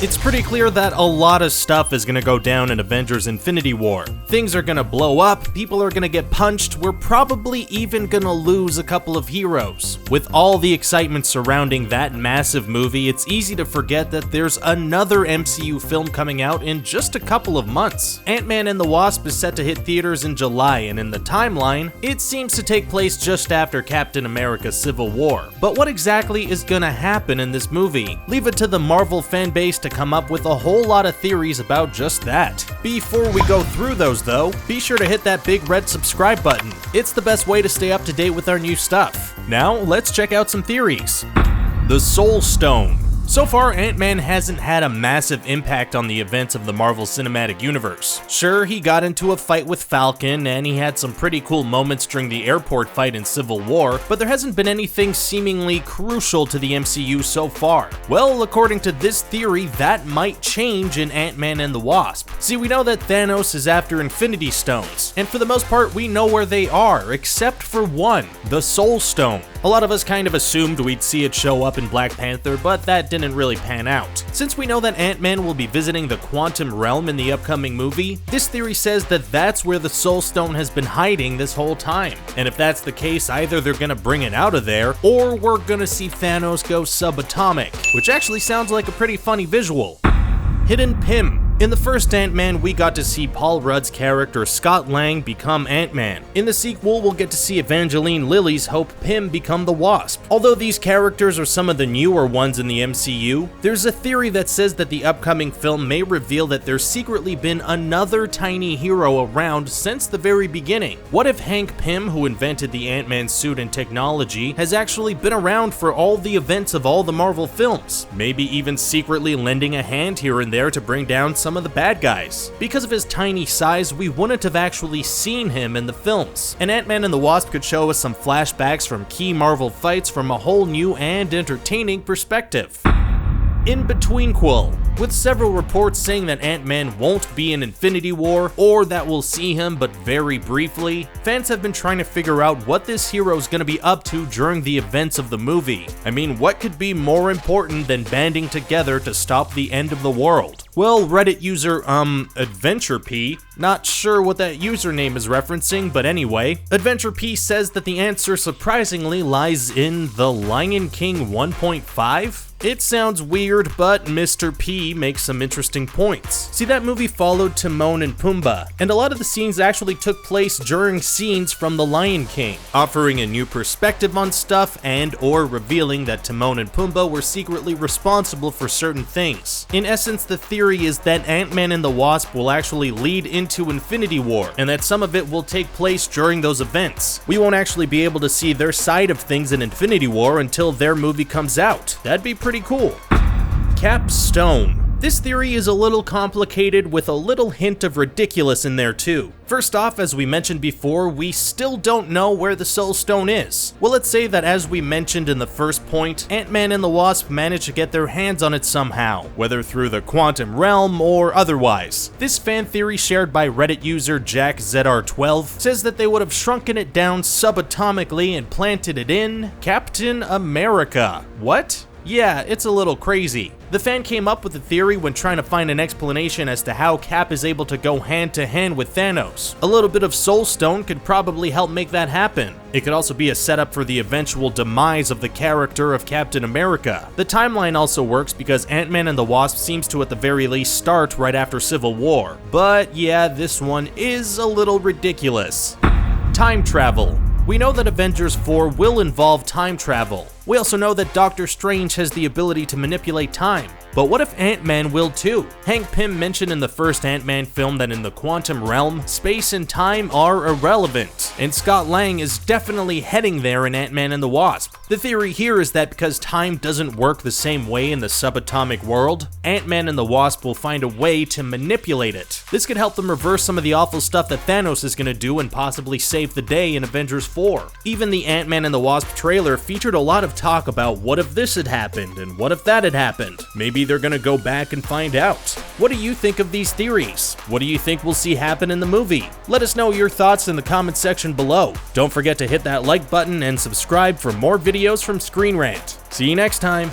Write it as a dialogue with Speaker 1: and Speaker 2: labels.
Speaker 1: It's pretty clear that a lot of stuff is gonna go down in Avengers Infinity War. Things are gonna blow up, people are gonna get punched, we're probably even gonna lose a couple of heroes. With all the excitement surrounding that massive movie, it's easy to forget that there's another MCU film coming out in just a couple of months. Ant-Man and the Wasp is set to hit theaters in July, and in the timeline, it seems to take place just after Captain America Civil War. But what exactly is gonna happen in this movie? Leave it to the Marvel fan base to come up with a whole lot of theories about just that. Before we go through those though, be sure to hit that big red subscribe button. It's the best way to stay up to date with our new stuff. Now, let's check out some theories. The Soulstone. So far, Ant-Man hasn't had a massive impact on the events of the Marvel Cinematic Universe. Sure, he got into a fight with Falcon, and he had some pretty cool moments during the airport fight in Civil War, but there hasn't been anything seemingly crucial to the MCU so far. Well, according to this theory, that might change in Ant-Man and the Wasp. See, we know that Thanos is after Infinity Stones, and for the most part, we know where they are, except for one, the Soulstone. A lot of us kind of assumed we'd see it show up in Black Panther, but that didn't really pan out. Since we know that Ant-Man will be visiting the quantum realm in the upcoming movie, this theory says that that's where the Soulstone has been hiding this whole time. And if that's the case, either they're gonna bring it out of there, or we're gonna see Thanos go subatomic, which actually sounds like a pretty funny visual. Hidden Pym. In the first Ant-Man, we got to see Paul Rudd's character Scott Lang become Ant-Man. In the sequel, we'll get to see Evangeline Lilly's Hope Pym become the Wasp. Although these characters are some of the newer ones in the MCU, there's a theory that says that the upcoming film may reveal that there's secretly been another tiny hero around since the very beginning. What if Hank Pym, who invented the Ant-Man suit and technology, has actually been around for all the events of all the Marvel films? Maybe even secretly lending a hand here and there to bring down some of the bad guys. Because of his tiny size, we wouldn't have actually seen him in the films. And Ant-Man and the Wasp could show us some flashbacks from key Marvel fights from a whole new and entertaining perspective. In-Betweenquel. With several reports saying that Ant-Man won't be in Infinity War, or that we'll see him but very briefly, fans have been trying to figure out what this hero's gonna be up to during the events of the movie. I mean, what could be more important than banding together to stop the end of the world? Well, Reddit user, Adventure P, not sure what that username is referencing, but anyway, Adventure P says that the answer surprisingly lies in The Lion King 1.5? It sounds weird, but Mr. P makes some interesting points. See, that movie followed Timon and Pumbaa, and a lot of the scenes actually took place during scenes from The Lion King, offering a new perspective on stuff and or revealing that Timon and Pumbaa were secretly responsible for certain things. In essence, the theory is that Ant-Man and the Wasp will actually lead into Infinity War, and that some of it will take place during those events. We won't actually be able to see their side of things in Infinity War until their movie comes out. That'd be pretty cool. Capstone. This theory is a little complicated with a little hint of ridiculous in there too. First off, as we mentioned before, we still don't know where the Soulstone is. Well, let's say that as we mentioned in the first point, Ant-Man and the Wasp managed to get their hands on it somehow, whether through the quantum realm or otherwise. This fan theory shared by Reddit user JackZR12 says that they would have shrunken it down subatomically and planted it in Captain America. What? Yeah, it's a little crazy. The fan came up with the theory when trying to find an explanation as to how Cap is able to go hand to hand with Thanos. A little bit of Soulstone could probably help make that happen. It could also be a setup for the eventual demise of the character of Captain America. The timeline also works because Ant-Man and the Wasp seems to at the very least start right after Civil War. But yeah, this one is a little ridiculous. Time travel. We know that Avengers 4 will involve time travel. We also know that Doctor Strange has the ability to manipulate time. But what if Ant-Man will too? Hank Pym mentioned in the first Ant-Man film that in the quantum realm, space and time are irrelevant, and Scott Lang is definitely heading there in Ant-Man and the Wasp. The theory here is that because time doesn't work the same way in the subatomic world, Ant-Man and the Wasp will find a way to manipulate it. This could help them reverse some of the awful stuff that Thanos is gonna do and possibly save the day in Avengers 4. Even the Ant-Man and the Wasp trailer featured a lot of talk about what if this had happened and what if that had happened. Maybe they're gonna go back and find out. What do you think of these theories? What do you think we'll see happen in the movie? Let us know your thoughts in the comment section below. Don't forget to hit that like button and subscribe for more videos from Screen Rant. See you next time.